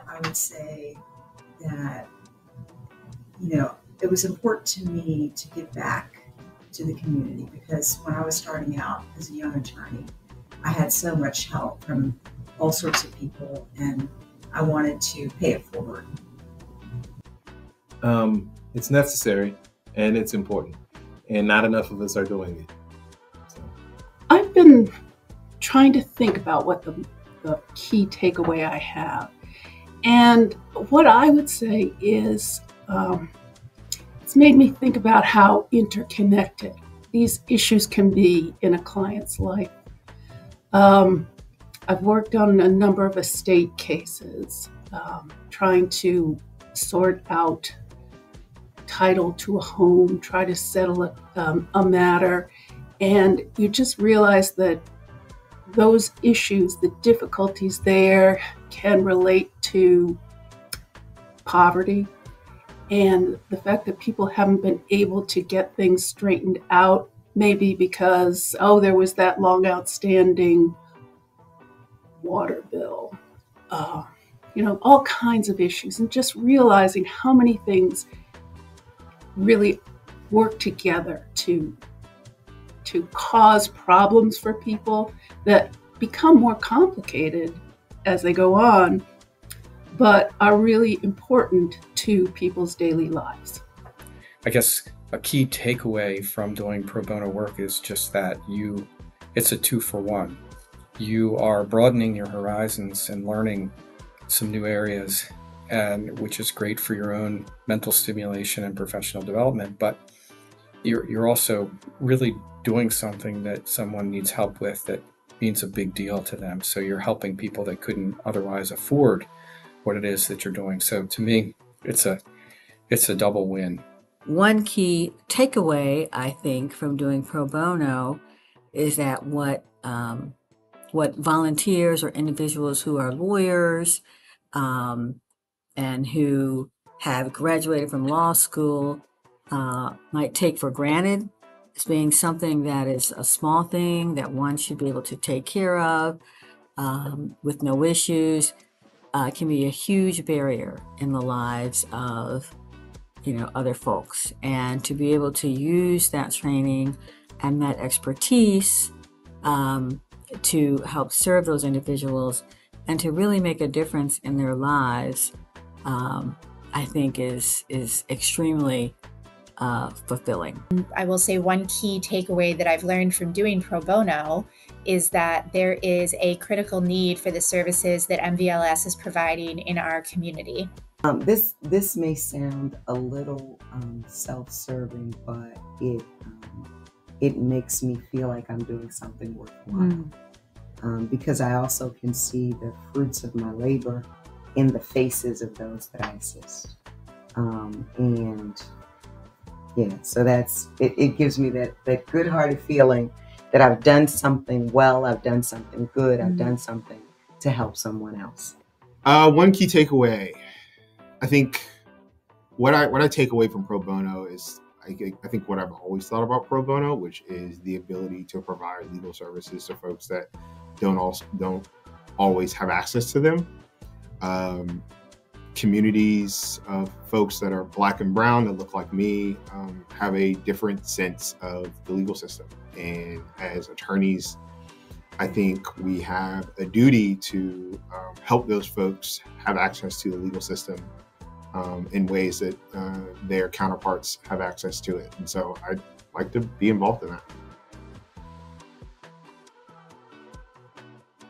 I would say that, it was important to me to give back to the community because when I was starting out as a young attorney, I had so much help from all sorts of people and I wanted to pay it forward. It's necessary and it's important, and not enough of us are doing it. So. I've been trying to think about what the key takeaway I have. And what I would say is it's made me think about how interconnected these issues can be in a client's life. I've worked on a number of estate cases, trying to sort out title to a home, try to settle a matter, and you just realize that those issues, the difficulties there, can relate to poverty and the fact that people haven't been able to get things straightened out, maybe because, there was that long outstanding water bill, all kinds of issues, and just realizing how many things really work together to cause problems for people that become more complicated as they go on, but are really important to people's daily lives. I guess a key takeaway from doing pro bono work is just that it's a 2-for-1. You are broadening your horizons and learning some new areas, and which is great for your own mental stimulation and professional development, but you're also really doing something that someone needs help with that means a big deal to them. So you're helping people that couldn't otherwise afford what it is that you're doing. So to me, it's a double win. One key takeaway, I think, from doing pro bono is that what volunteers or individuals who are lawyers and who have graduated from law school might take for granted as being something that is a small thing that one should be able to take care of with no issues, can be a huge barrier in the lives of other folks. And to be able to use that training and that expertise to help serve those individuals and to really make a difference in their lives, I think is extremely fulfilling. I will say one key takeaway that I've learned from doing pro bono is that there is a critical need for the services that MVLS is providing in our community. This may sound a little self-serving, but it makes me feel like I'm doing something worthwhile. Because I also can see the fruits of my labor in the faces of those that I assist. So it gives me that good-hearted feeling that I've done something well, I've done something good, I've done something to help someone else. One key takeaway, I think what I take away from pro bono is I think what I've always thought about pro bono, which is the ability to provide legal services to folks that don't always have access to them. Communities of folks that are Black and brown that look like me have a different sense of the legal system. And as attorneys, I think we have a duty to help those folks have access to the legal system in ways that their counterparts have access to it. And so I'd like to be involved in that.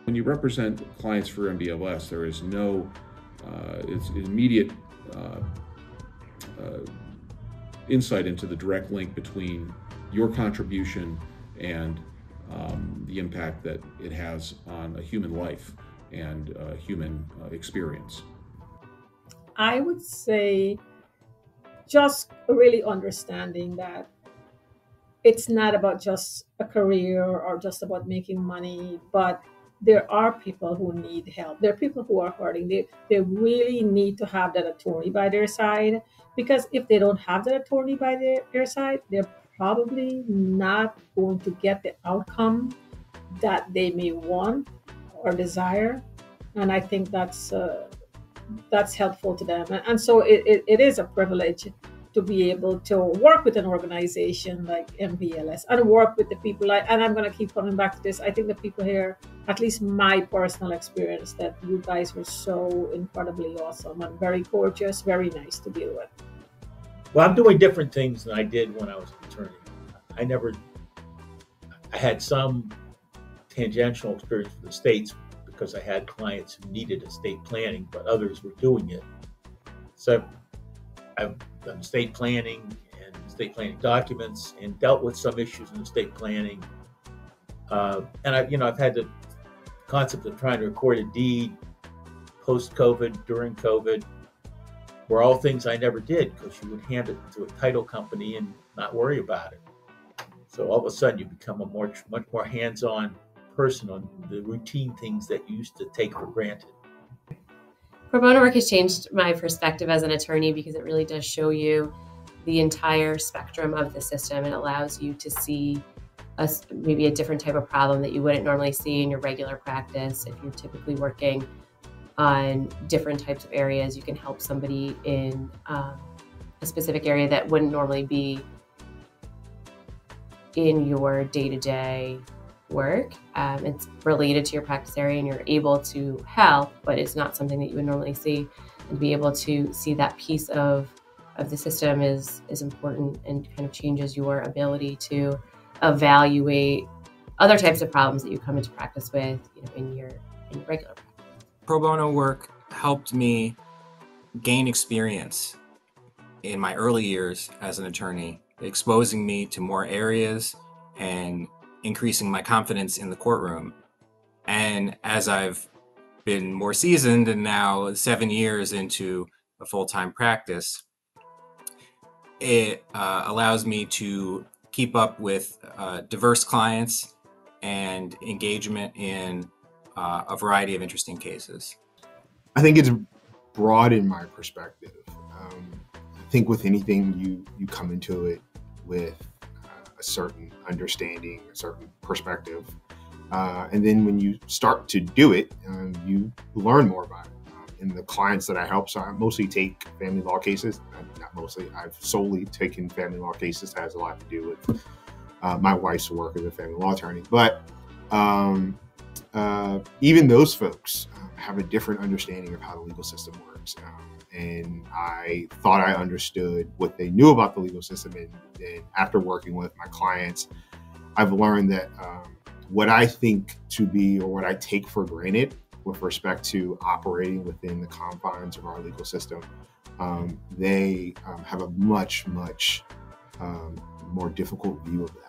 When you represent clients for MVLS, there is no immediate insight into the direct link between your contribution and the impact that it has on a human life and human experience. I would say just really understanding that it's not about just a career or just about making money, but there are people who need help. There are people who are hurting. They really need to have that attorney by their side, because if they don't have that attorney by their side, they're probably not going to get the outcome that they may want or desire. And I think that's that's helpful to them. And so it is a privilege to be able to work with an organization like MVLS and work with the people. And I'm going to keep coming back to this. I think the people here, at least my personal experience, that you guys were so incredibly awesome and very gorgeous, very nice to deal with. Well, I'm doing different things than I did when I was an attorney. I had some tangential experience with the states because I had clients who needed estate planning, but others were doing it. So I've done estate planning and estate planning documents and dealt with some issues in estate planning. And I've had the concept of trying to record a deed post-COVID, during COVID, were all things I never did because you would hand it to a title company and not worry about it. So all of a sudden you become a much more hands-on person on the routine things that you used to take for granted. Pro bono work has changed my perspective as an attorney because it really does show you the entire spectrum of the system. It allows you to see maybe a different type of problem that you wouldn't normally see in your regular practice. If you're typically working on different types of areas, you can help somebody in a specific area that wouldn't normally be in your day-to-day work. It's related to your practice area and you're able to help, but it's not something that you would normally see. And to be able to see that piece of the system is important and kind of changes your ability to evaluate other types of problems that you come into practice with, in your regular practice. Pro bono work helped me gain experience in my early years as an attorney, exposing me to more areas and increasing my confidence in the courtroom. And as I've been more seasoned and now 7 years into a full-time practice, it allows me to keep up with diverse clients and engagement in a variety of interesting cases. I think it's broadened my perspective. I think with anything, you come into it with a certain understanding, a certain perspective. And then when you start to do it, you learn more about it. And the clients that I help, so I mostly take family law cases. Not mostly, I've solely taken family law cases. That has a lot to do with my wife's work as a family law attorney. But even those folks have a different understanding of how the legal system works. And I thought I understood what they knew about the legal system. And after working with my clients, I've learned that what I think to be, or what I take for granted with respect to operating within the confines of our legal system, they have a much more difficult view of that.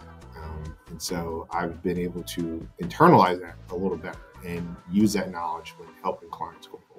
And so I've been able to internalize that a little better and use that knowledge when helping clients go forward.